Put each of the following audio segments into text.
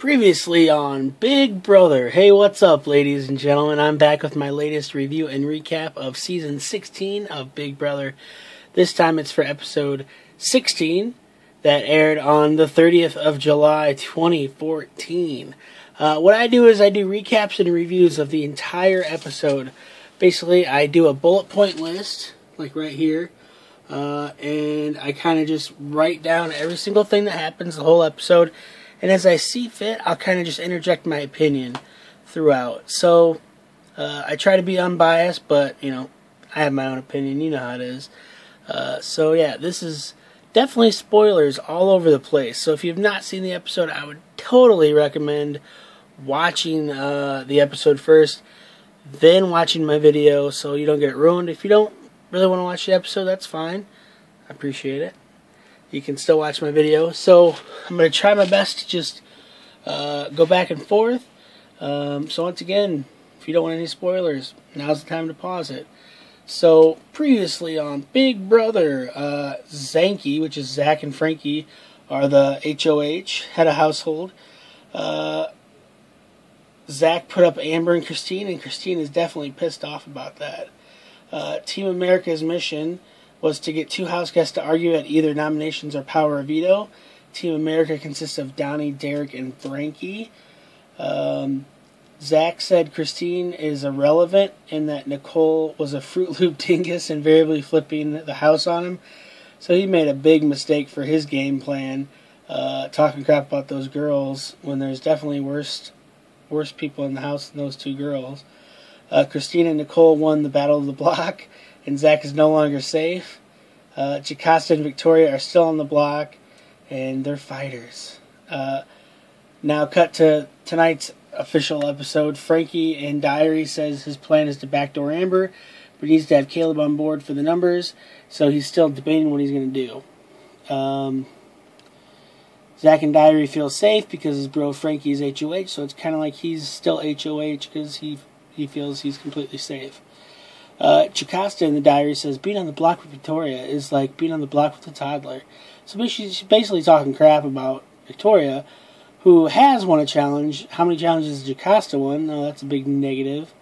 Previously on Big Brother. Hey, what's up, ladies and gentlemen? I'm back with my latest review and recap of Season 16 of Big Brother. This time it's for Episode 16 that aired on the 30th of July, 2014. What I do is I do recaps and reviews of the entire episode. Basically, I do a bullet point list, like right here, and I kind of just write down every single thing that happens the whole episode. And as I see fit, I'll kind of just interject my opinion throughout. So, I try to be unbiased, but, I have my own opinion. You know how it is. So, yeah, this is definitely spoilers all over the place. So, if you've not seen the episode, I would totally recommend watching the episode first, then watching my video so you don't get it ruined. If you don't really want to watch the episode, that's fine. I appreciate it. You can still watch my video. So I'm going to try my best to just go back and forth. So once again, if you don't want any spoilers, now's the time to pause it. So previously on Big Brother, Zanky, which is Zach and Frankie, are the HOH, head of household. Zach put up Amber and Christine is definitely pissed off about that. Team America's mission was to get two house guests to argue at either nominations or power or veto. Team America consists of Donnie, Derek, and Frankie. Zach said Christine is irrelevant in that Nicole was a Fruit Loop dingus, invariably flipping the house on him. So he made a big mistake for his game plan, talking crap about those girls when there's definitely worse people in the house than those two girls. Christine and Nicole won the Battle of the Block, and Zach is no longer safe. Jocasta and Victoria are still on the block, and they're fighters. Now cut to tonight's official episode. Frankie in Diary says his plan is to backdoor Amber, but he needs to have Caleb on board for the numbers, so he's still debating what he's going to do. Zach in Diary feels safe because his bro Frankie is HOH, so it's kind of like he's still HOH because he feels he's completely safe. Jocasta in the Diary says being on the block with Victoria is like being on the block with a toddler. So she's basically talking crap about Victoria, who has won a challenge. How many challenges has Jocasta won? No, that's a big negative.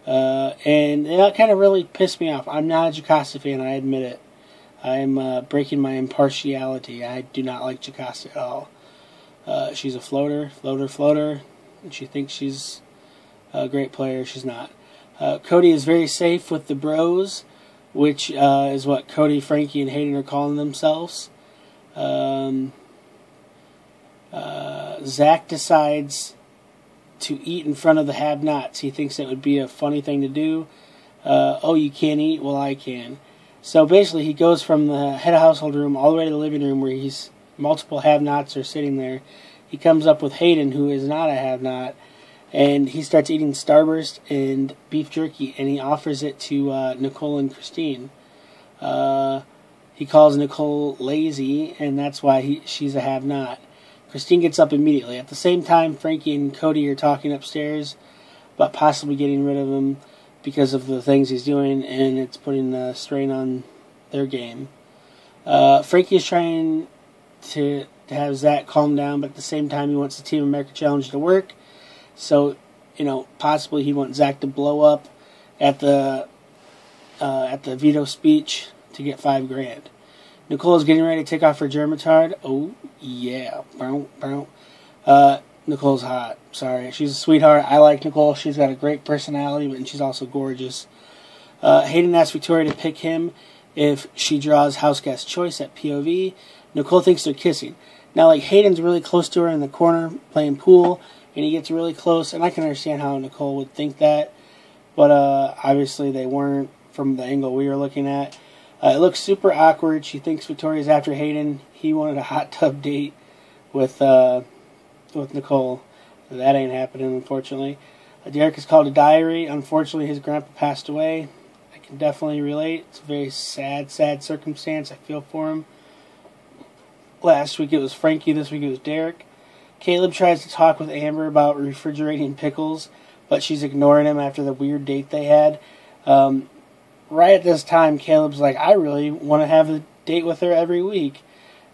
And that kind of really pissed me off. I'm not a Jocasta fan, I admit it. I'm breaking my impartiality. I do not like Jocasta at all. She's a floater, and she thinks she's a great player. She's not. Cody is very safe with the bros, which is what Cody, Frankie, and Hayden are calling themselves. Zach decides to eat in front of the have-nots. He thinks it would be a funny thing to do. Oh, you can't eat? Well, I can. So basically, he goes from the head of household room all the way to the living room where multiple have-nots are sitting there. He comes up with Hayden, who is not a have-not, and he starts eating Starburst and beef jerky, and he offers it to Nicole and Christine. He calls Nicole lazy, and that's why she's a have-not. Christine gets up immediately. At the same time, Frankie and Cody are talking upstairs about possibly getting rid of him because of the things he's doing, and it's putting a strain on their game. Frankie is trying to have Zach calm down, but at the same time, he wants the Team America Challenge to work. So, possibly he wants Zach to blow up at the veto speech to get $5,000. Nicole is getting ready to take off her germatard. Oh, yeah. Nicole's hot. Sorry. She's a sweetheart. I like Nicole. She's got a great personality, and she's also gorgeous. Hayden asks Victoria to pick him if she draws house guest choice at POV. Nicole thinks they're kissing. Now, Hayden's really close to her in the corner playing pool, and he gets really close, and I can understand how Nicole would think that, but obviously they weren't from the angle we were looking at. It looks super awkward. She thinks Victoria's after Hayden. He wanted a hot tub date with Nicole. That ain't happening, unfortunately. Derek is called a Diary. Unfortunately, his grandpa passed away. I can definitely relate. It's a very sad circumstance. I feel for him. Last week it was Frankie. This week it was Derek. Caleb tries to talk with Amber about refrigerating pickles, but she's ignoring him after the weird date they had. Right at this time, Caleb's like, I really want to have a date with her every week.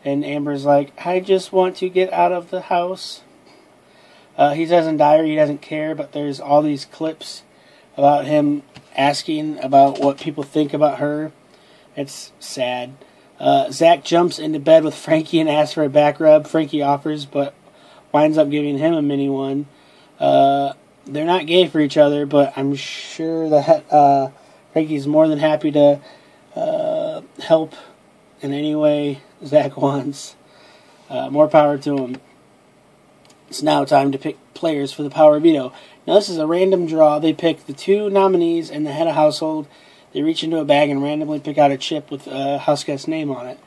And Amber's like, I just want to get out of the house. He says in diary he doesn't care, but there's all these clips about him asking about what people think about her. It's sad. Zach jumps into bed with Frankie and asks for a back rub. Frankie offers, but winds up giving him a mini one. They're not gay for each other, but I'm sure that Frankie's more than happy to help in any way Zach wants. More power to him. It's now time to pick players for the Power Veto. Now this is a random draw. They pick the 2 nominees and the head of household. They reach into a bag and randomly pick out a chip with a house guest's name on it.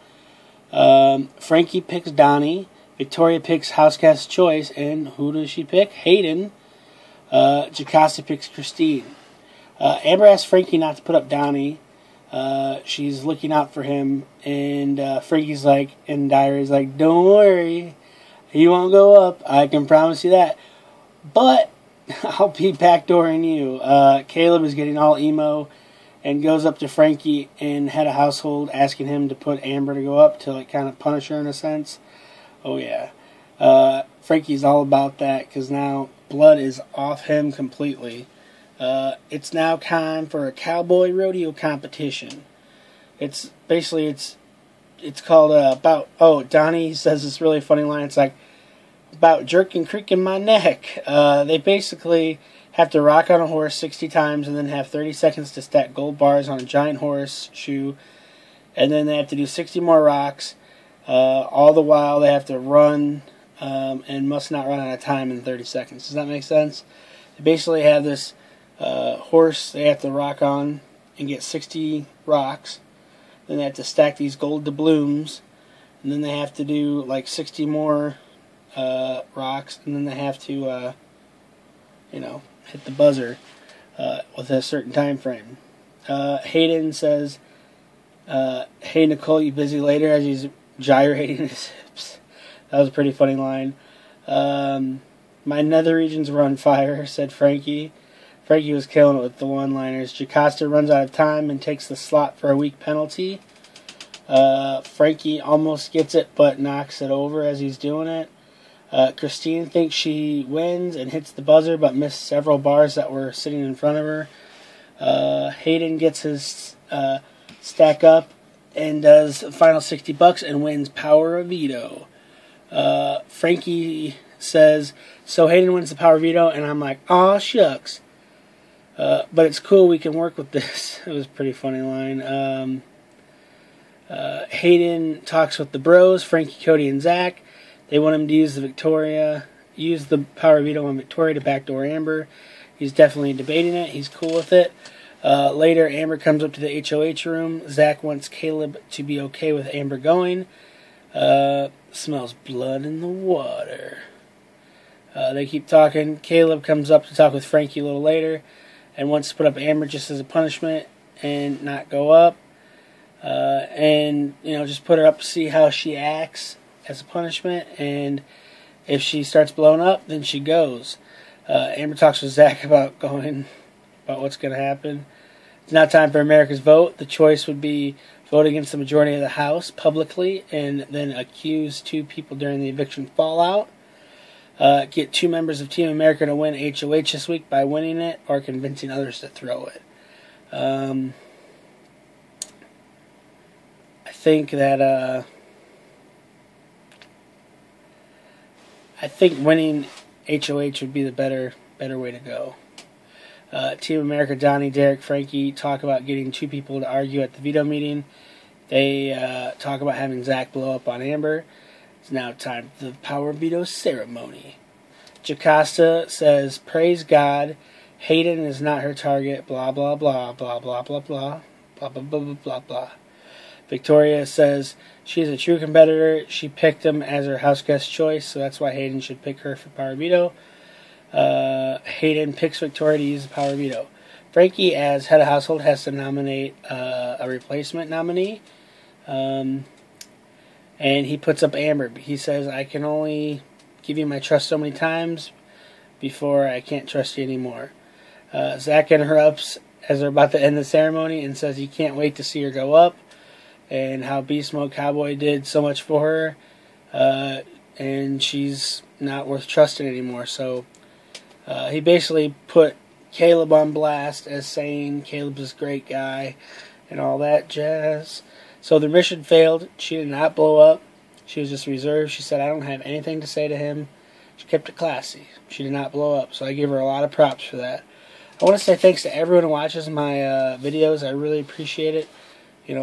Frankie picks Donnie. Victoria picks house guest's choice. And who does she pick? Hayden. Jocasta picks Christine. Amber asks Frankie not to put up Donnie. She's looking out for him. And Frankie's like, in diary's like, don't worry. He won't go up. I can promise you that. But I'll be backdooring you. Caleb is getting all emo and goes up to Frankie and head of household asking him to put Amber to go up to like kind of punish her in a sense. Oh yeah. Frankie's all about that because now blood is off him completely. It's now time for a cowboy rodeo competition. It's basically it's called about. Oh, Donnie says this really funny line. It's like about jerking creaking my neck. They basically have to rock on a horse 60 times and then have 30 seconds to stack gold bars on a giant horseshoe, and then they have to do 60 more rocks. All the while they have to run and must not run out of time in 30 seconds. Does that make sense? They basically have this horse they have to rock on and get 60 rocks. Then they have to stack these gold doubloons, and then they have to do like 60 more rocks, and then they have to, hit the buzzer with a certain time frame. Hayden says, "Hey Nicole, you busy later?" as he's gyrating his hips. That was a pretty funny line. My nether regions were on fire, said Frankie. Frankie was killing it with the one-liners. Jocasta runs out of time and takes the slot for a weak penalty. Frankie almost gets it, but knocks it over as he's doing it. Christine thinks she wins and hits the buzzer, but missed several bars that were sitting in front of her. Hayden gets his stack up and does the final $60 and wins Power of Veto. Frankie says, so Hayden wins the Power Veto, and I'm like, aw, shucks. But it's cool, we can work with this. It was a pretty funny line. Hayden talks with the bros, Frankie, Cody, and Zach. They want him to use the Power Veto on Victoria to backdoor Amber. He's definitely debating it. He's cool with it. Later, Amber comes up to the HOH room. Zach wants Caleb to be okay with Amber going. Smells blood in the water. They keep talking. Caleb comes up to talk with Frankie a little later and wants to put up Amber just as a punishment and not go up. And just put her up to see how she acts as a punishment, and if she starts blowing up, then she goes. Amber talks with Zach about what's going to happen. It's now time for America's vote. The choice would be vote against the majority of the House publicly and then accuse 2 people during the eviction fallout. Get 2 members of Team America to win HOH this week by winning it or convincing others to throw it. I think that winning HOH would be the better way to go. Team America, Donnie, Derek, Frankie talk about getting 2 people to argue at the veto meeting. They talk about having Zach blow up on Amber. It's now time for the Power Veto ceremony. Jocasta says, praise God, Hayden is not her target, blah, blah, blah, blah, blah, blah, blah, blah, blah, blah, blah, blah. Victoria says she is a true competitor. She picked him as her house guest choice, so that's why Hayden should pick her for Power Veto. Hayden picks Victoria to use the Power Veto. Frankie, as head of household, has to nominate a replacement nominee. And he puts up Amber. He says, I can only give you my trust so many times before I can't trust you anymore. Zach interrupts as they're about to end the ceremony and says he can't wait to see her go up and how Beast Mode Cowboy did so much for her. and she's not worth trusting anymore. So he basically put Caleb on blast as saying Caleb's this great guy and all that jazz. So the mission failed. She did not blow up. She was just reserved. She said, I don't have anything to say to him. She kept it classy. She did not blow up. So I give her a lot of props for that. I want to say thanks to everyone who watches my videos. I really appreciate it.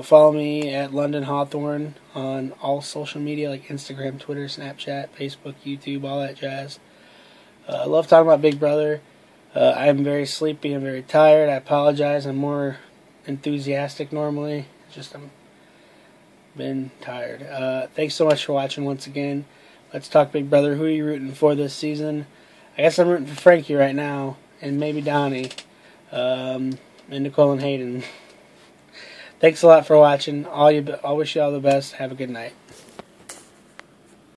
Follow me at London Hawthorne on all social media like Instagram, Twitter, Snapchat, Facebook, YouTube, all that jazz. I love talking about Big Brother. I'm very sleepy. I'm very tired. I apologize. I'm more enthusiastic normally. Just I'm been tired. Thanks so much for watching once again. Let's talk Big Brother. Who are you rooting for this season? I guess I'm rooting for Frankie right now, and maybe Donnie, and Nicole and Hayden. Thanks a lot for watching. I'll wish you all the best. Have a good night.